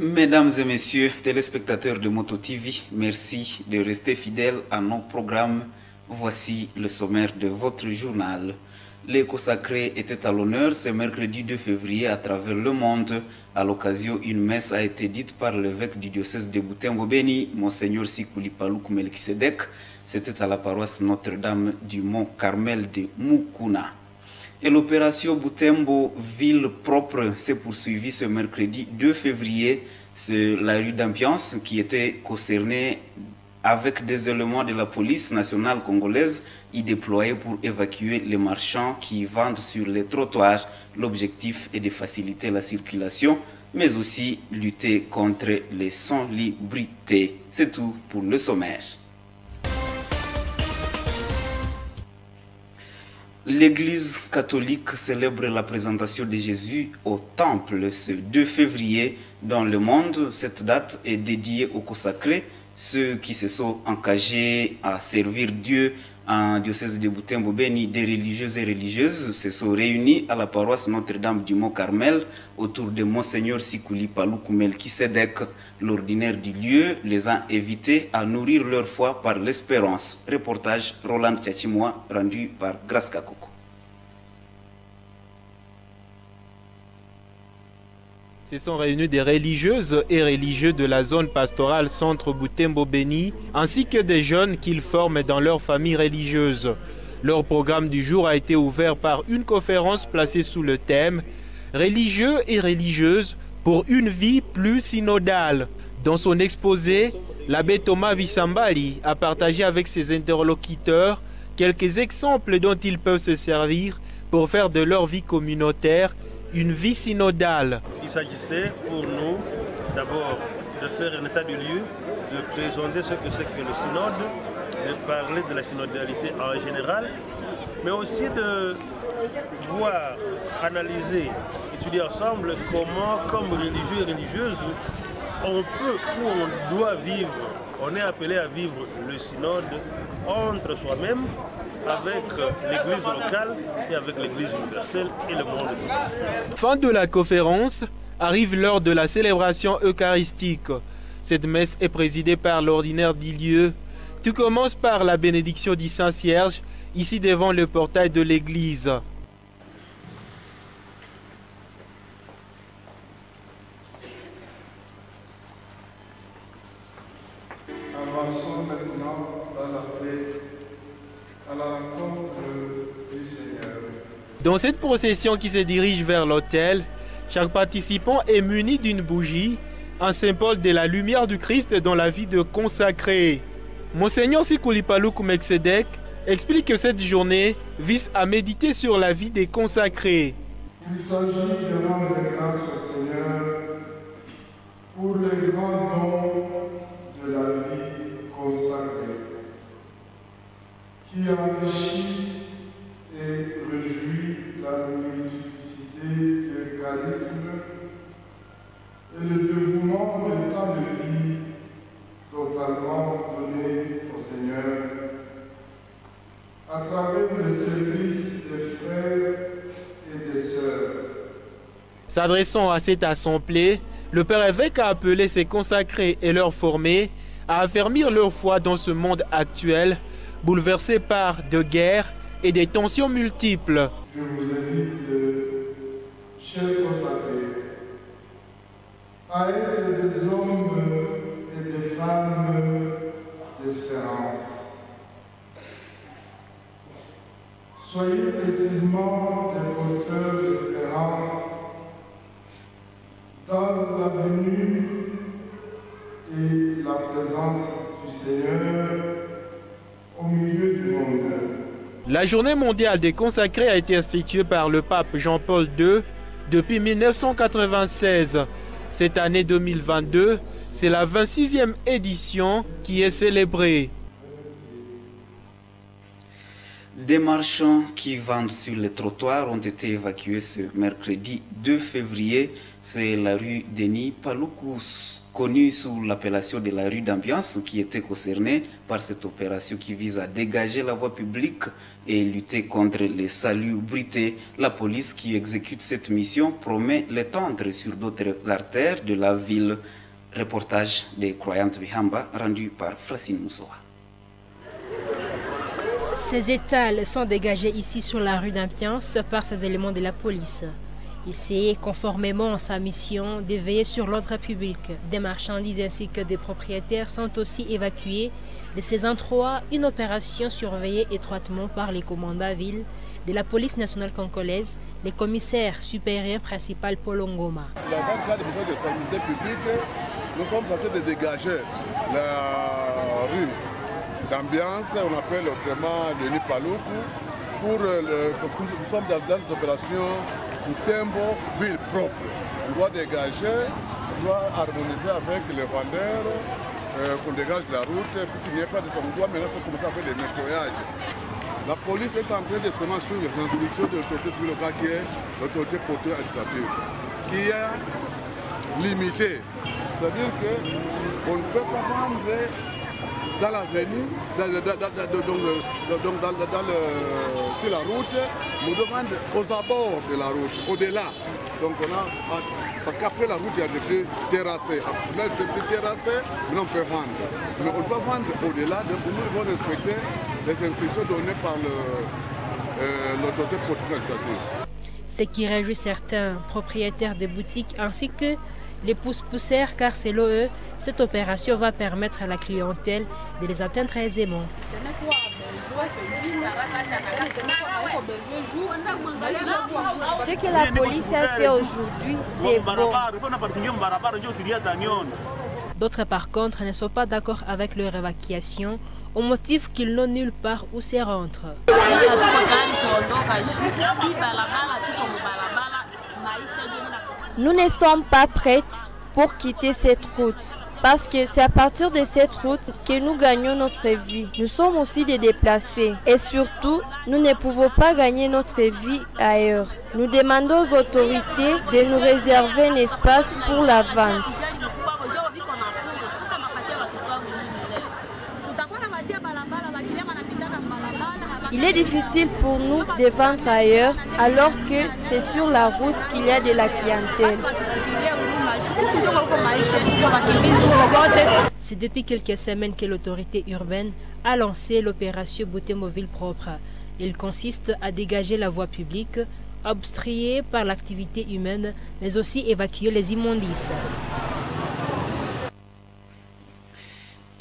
Mesdames et messieurs, téléspectateurs de Moto TV, merci de rester fidèles à nos programmes. Voici le sommaire de votre journal. L'écho sacré était à l'honneur ce mercredi 2 février à travers le monde. À l'occasion, une messe a été dite par l'évêque du diocèse de Butembo-Beni, Monseigneur Sikuli Paluku Melkisedek. C'était à la paroisse Notre-Dame du Mont Carmel de Mukuna. Et l'opération Butembo Ville Propre s'est poursuivie ce mercredi 2 février. C'est la rue d'Ambiance qui était concernée avec des éléments de la police nationale congolaise y déployés pour évacuer les marchands qui vendent sur les trottoirs. L'objectif est de faciliter la circulation, mais aussi lutter contre les sans-librités. C'est tout pour le sommaire. L'Église catholique célèbre la présentation de Jésus au Temple ce 2 février. Dans le monde, cette date est dédiée au consacré. Ceux qui se sont engagés à servir Dieu en diocèse de Butembo-Beni, des religieux et religieuses se sont réunis à la paroisse Notre-Dame du Mont Carmel autour de Monseigneur Sikuli Paluku Melkisedek. L'ordinaire du lieu les a invités à nourrir leur foi par l'espérance. Reportage Roland Tchachimoa rendu par Grace Kakoko. Se sont réunis des religieuses et religieux de la zone pastorale centre Butembo-Beni, ainsi que des jeunes qu'ils forment dans leur famille religieuse. Leur programme du jour a été ouvert par une conférence placée sous le thème « Religieux et religieuses pour une vie plus synodale ». Dans son exposé, l'abbé Thomas Vissambali a partagé avec ses interlocuteurs quelques exemples dont ils peuvent se servir pour faire de leur vie communautaire une vie synodale. Il s'agissait pour nous d'abord de faire un état du lieu, de présenter ce que c'est que le synode, de parler de la synodalité en général, mais aussi de voir, analyser, étudier ensemble comment, comme religieux et religieuses, on peut ou on doit vivre, on est appelé à vivre le synode entre soi-même, avec l'église locale et avec l'église universelle et le monde. Fin de la conférence, arrive l'heure de la célébration eucharistique. Cette messe est présidée par l'ordinaire du lieu. Tout commence par la bénédiction du Saint-Cierge, ici devant le portail de l'église. Avançons maintenant dans la paix, à la rencontre du Seigneur. Dans cette procession qui se dirige vers l'autel, chaque participant est muni d'une bougie, un symbole de la lumière du Christ dans la vie de consacré. Monseigneur Sikuli Paluku Melkisedek explique que cette journée vise à méditer sur la vie des consacrés. Il s'agit de rendre grâce au Seigneur pour les grands dons de la vie consacrée, qui enrichit et réjouit la multiplicité du charisme et le dévouement de temps de vie totalement donné au Seigneur à travers le service des frères et des sœurs. S'adressant à cette assemblée, le Père évêque a appelé ses consacrés et leurs formés à affermir leur foi dans ce monde actuel, bouleversé par de guerres et des tensions multiples. Je vous invite, chers consacrés, à être des hommes et des femmes d'espérance. Soyez précisément des porteurs d'espérance dans la venue et la présence du Seigneur au milieu du monde. La journée mondiale des consacrés a été instituée par le pape Jean-Paul II depuis 1996. Cette année 2022, c'est la 26e édition qui est célébrée. Des marchands qui vendent sur les trottoirs ont été évacués ce mercredi 2 février. C'est la rue Denis Paluku, connue sous l'appellation de la rue d'Ambiance, qui était concernée par cette opération qui vise à dégager la voie publique et lutter contre les salubrités. La police qui exécute cette mission promet l'étendre sur d'autres artères de la ville. Reportage des croyantes Bihamba rendu par Francine Moussoa. Ces étals sont dégagés ici sur la rue d'Ambiance par ces éléments de la police. Ici, conformément à sa mission de veiller sur l'ordre public, des marchandises ainsi que des propriétaires sont aussi évacués de ces endroits, une opération surveillée étroitement par les commandants ville de la police nationale congolaise, le commissaire supérieur principal Paul Ngoma. Dans le cadre des mesures de stabilité publique, nous sommes en train de dégager la rue d'Ambiance, on appelle autrement le Nipaloukou, parce que nous sommes dans des opérations pour Tembo, ville propre. On doit dégager, on doit harmoniser avec les vendeurs, qu'on dégage la route, pour qu'il n'y ait pas de... On doit maintenant commencer à faire des nettoyages. La police est en train de se mettre sur les instructions de l'autorité civile locale qui est l'autorité porteur administrative, qui est limitée. C'est-à-dire qu'on ne peut pas vendre dans l'avenue, sur la route, nous devons vendre aux abords de la route, au-delà. Donc on a, parce qu'après la route, il y a des petits terrassés. Là, des petits terrassés, on peut vendre. Mais on doit vendre au-delà, donc nous devons respecter les instructions données par l'autorité portuaire administrative. Ce qui réjouit certains propriétaires de boutiques ainsi que les pousse-pousseurs, car selon eux, cette opération va permettre à la clientèle de les atteindre aisément. Ce que la police a fait aujourd'hui, c'est bon. D'autres, par contre, ne sont pas d'accord avec leur évacuation au motif qu'ils n'ont nulle part où se rendre. Nous ne sommes pas prêtes pour quitter cette route. Parce que c'est à partir de cette route que nous gagnons notre vie. Nous sommes aussi des déplacés. Et surtout, nous ne pouvons pas gagner notre vie ailleurs. Nous demandons aux autorités de nous réserver un espace pour la vente. Il est difficile pour nous de vendre ailleurs alors que c'est sur la route qu'il y a de la clientèle. C'est depuis quelques semaines que l'autorité urbaine a lancé l'opération Butembo Ville propre. Il consiste à dégager la voie publique, obstruée par l'activité humaine, mais aussi évacuer les immondices.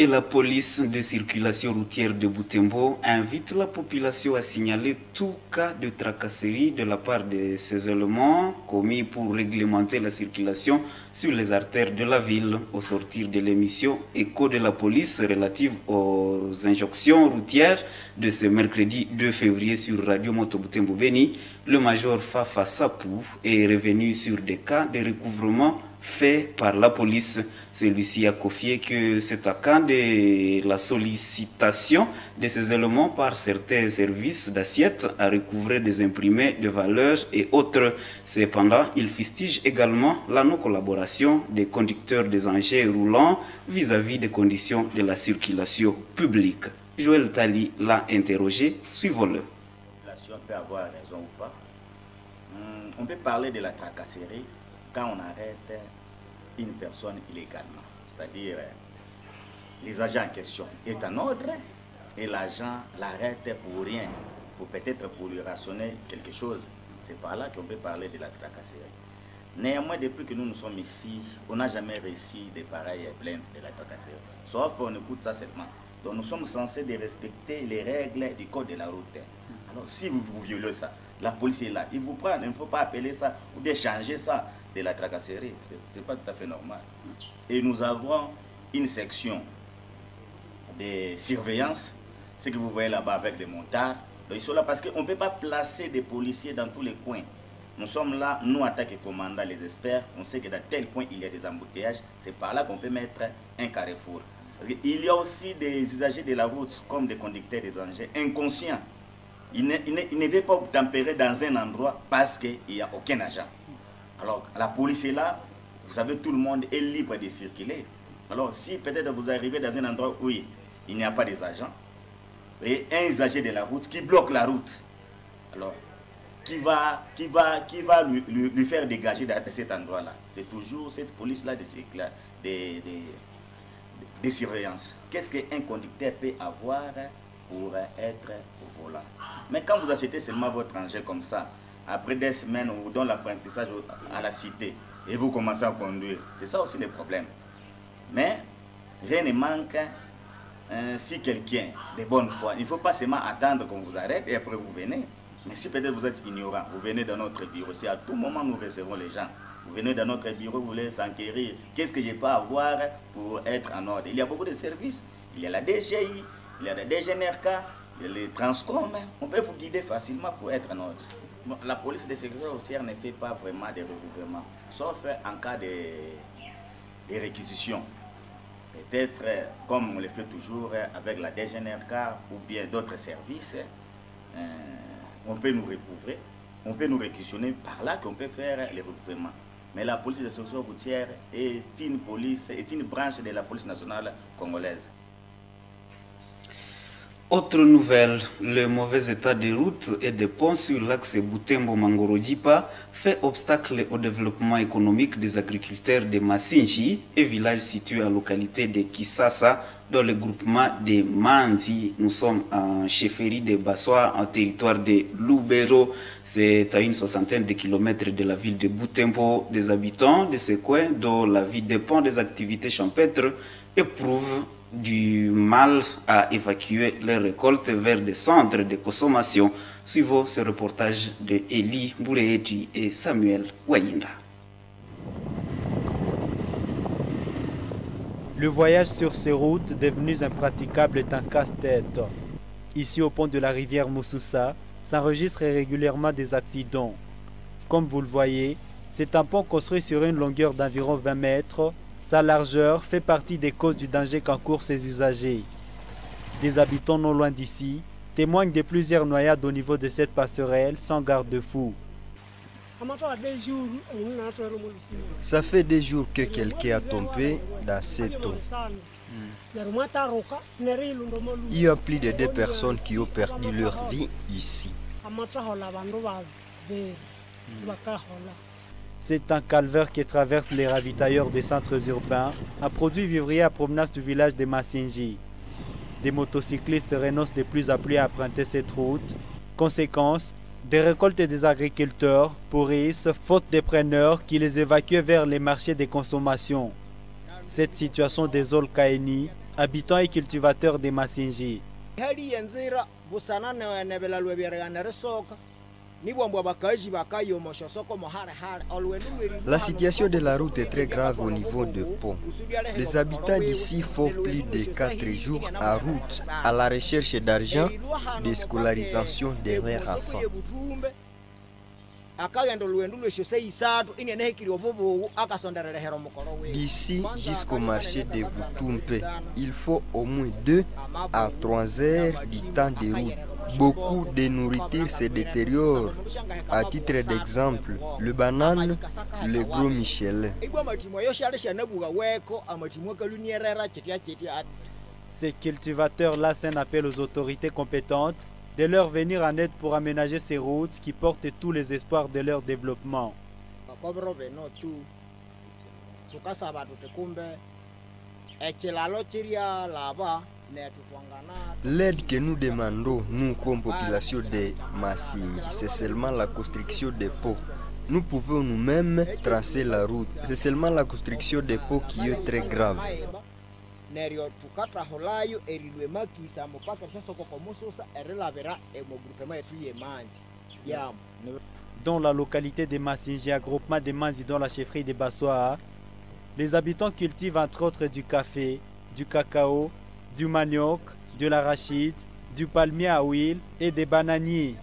Et la police de circulation routière de Butembo invite la population à signaler tout cas de tracasserie de la part de ces éléments commis pour réglementer la circulation sur les artères de la ville au sortir de l'émission Écho de la police relative aux injonctions routières de ce mercredi 2 février sur Radio Moto Butembo Beni. Le major Fafa Sapou est revenu sur des cas de recouvrement fait par la police. Celui-ci a confié que c'est à quand de la sollicitation de ces éléments par certains services d'assiette à recouvrer des imprimés de valeur et autres. Cependant, il fustige également la non-collaboration des conducteurs des engins roulants vis-à-vis des conditions de la circulation publique. Joël Tali l'a interrogé, suivons-le. La population peut avoir raison ou pas. On peut parler de la tracasserie quand on arrête une personne illégalement. C'est-à-dire, les agents en question est en ordre et l'agent l'arrête pour rien, peut-être pour lui rationner quelque chose. C'est par là qu'on peut parler de la tracasserie. Néanmoins, depuis que nous sommes ici, on n'a jamais reçu de pareilles plaintes de la tracasserie. Sauf qu'on écoute ça seulement. Donc nous sommes censés de respecter les règles du code de la route. Alors si vous violez ça, la police est là, il vous prend, il ne faut pas appeler ça ou bien changer ça de la tracasserie. Ce n'est pas tout à fait normal. Et nous avons une section de surveillance, ce que vous voyez là-bas avec des montards. Donc ils sont là parce qu'on ne peut pas placer des policiers dans tous les coins. Nous sommes là, nous en tant que commandants, les experts, on sait que dans tel coin il y a des embouteillages, c'est par là qu'on peut mettre un carrefour. Il y a aussi des usagers de la route, comme des conducteurs des engins, inconscients. Ils ne veulent pas tempérer dans un endroit parce qu'il n'y a aucun agent. Alors, la police est là, vous savez, tout le monde est libre de circuler. Alors, si peut-être vous arrivez dans un endroit où il n'y a pas des agents, et un usager de la route qui bloque la route, alors, qui va lui faire dégager de cet endroit-là. C'est toujours cette police-là de surveillance. Qu'est-ce qu'un conducteur peut avoir pour être au volant? Mais quand vous achetez seulement votre engin comme ça, après des semaines, on vous donne l'apprentissage à la cité et vous commencez à conduire. C'est ça aussi le problème. Mais rien ne manque si quelqu'un de bonne foi. Il ne faut pas seulement attendre qu'on vous arrête et après vous venez. Mais si peut-être vous êtes ignorant, vous venez dans notre bureau. Si à tout moment nous recevons les gens, vous venez dans notre bureau, vous voulez s'enquérir. Qu'est-ce que je peux avoir pour être en ordre? Il y a beaucoup de services. Il y a la DGI, il y a la DGNRK, il y a les Transcom. On peut vous guider facilement pour être en ordre. Bon, la police de sécurité routière ne fait pas vraiment de recouvrement, sauf en cas de réquisition. Peut-être, comme on le fait toujours avec la DGNRK ou bien d'autres services, on peut nous recouvrer, on peut nous réquisitionner par là qu'on peut faire les recouvrements. Mais la police de sécurité routière est une branche de la police nationale congolaise. Autre nouvelle, le mauvais état des routes et des ponts sur l'axe Butembo-Mangoro-Jipa fait obstacle au développement économique des agriculteurs de Massinji et village situé à la localité de Kisasa dans le groupement de Manzi. Nous sommes en chefferie de Bassoa, en territoire de Lubero. C'est à une soixantaine de kilomètres de la ville de Butembo. Des habitants de ce coin, dont la vie dépend des activités champêtres, éprouvent du mal à évacuer les récoltes vers des centres de consommation. Suivons ce reportage de Eli Boureeti et Samuel Wayinda. Le voyage sur ces routes devenues impraticables est un casse-tête. Ici au pont de la rivière Moussoussa, s'enregistrent régulièrement des accidents. Comme vous le voyez, c'est un pont construit sur une longueur d'environ 20 mètres. Sa largeur fait partie des causes du danger qu'encourent ses usagers. Des habitants non loin d'ici témoignent de plusieurs noyades au niveau de cette passerelle sans garde-fou. Ça fait des jours que quelqu'un a tombé dans cette eau. Il y a plus de 2 personnes qui ont perdu leur vie ici. C'est un calvaire qui traverse les ravitailleurs des centres urbains, un produit vivrier à provenance du village de Massinji. Des motocyclistes renoncent de plus en plus à emprunter cette route. Conséquence, des récoltes des agriculteurs pourrissent faute de preneurs qui les évacuent vers les marchés de consommation. Cette situation désole Kaini, habitants et cultivateurs de Massinji. La situation de la route est très grave au niveau de pont. Les habitants d'ici font plus de 4 jours en route à la recherche d'argent de scolarisation de leurs enfants. D'ici jusqu'au marché de Vutumpe, il faut au moins 2 à 3 heures du temps de route. Beaucoup de nourriture se détériore. À titre d'exemple, le banane, le gros Michel. Ces cultivateurs lancent un appel aux autorités compétentes de leur venir en aide pour aménager ces routes qui portent tous les espoirs de leur développement. L'aide que nous demandons, nous comme population de Massinji, c'est seulement la construction des ponts. Nous pouvons nous-mêmes tracer la route. C'est seulement la construction des ponts qui est très grave. Dans la localité de Massinji, un groupement de Manzi dans la chefferie de Bassoa, les habitants cultivent entre autres du café, du cacao, du manioc, de l'arachide, du palmier à huile et des bananiers.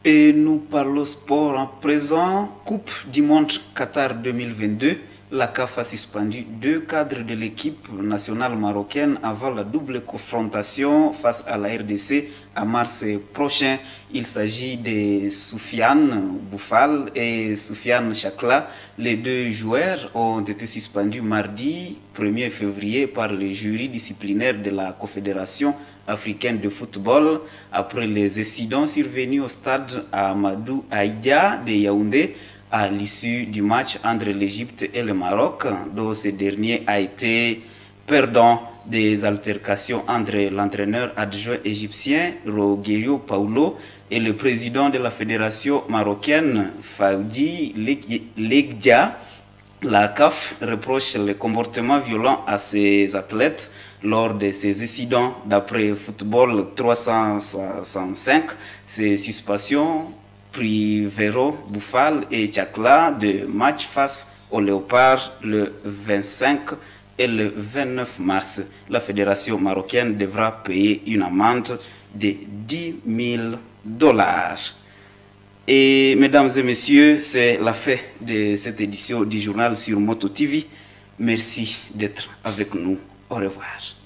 Et nous parlons sport en présent. Coupe du Monde Qatar 2022. La CAF a suspendu 2 cadres de l'équipe nationale marocaine avant la double confrontation face à la RDC à mars prochain. Il s'agit de Soufiane Boufal et Soufiane Chakla. Les deux joueurs ont été suspendus mardi 1er février par le jury disciplinaire de la Confédération africaine de football après les incidents survenus au stade Amadou Aïdia de Yaoundé à l'issue du match entre l'Égypte et le Maroc, dont ce dernier a été perdant des altercations entre l'entraîneur adjoint égyptien Rogerio Paulo et le président de la fédération marocaine Faoudi Legdia. La CAF reproche le comportement violent à ses athlètes lors de ces incidents. D'après Football 365, ces suspensions priveront Boufal et Chakla de match face aux Léopards le 25 et le 29 mars. La fédération marocaine devra payer une amende de 10 000 $. Et mesdames et messieurs, c'est la fin de cette édition du journal sur Moto TV. Merci d'être avec nous. Au revoir.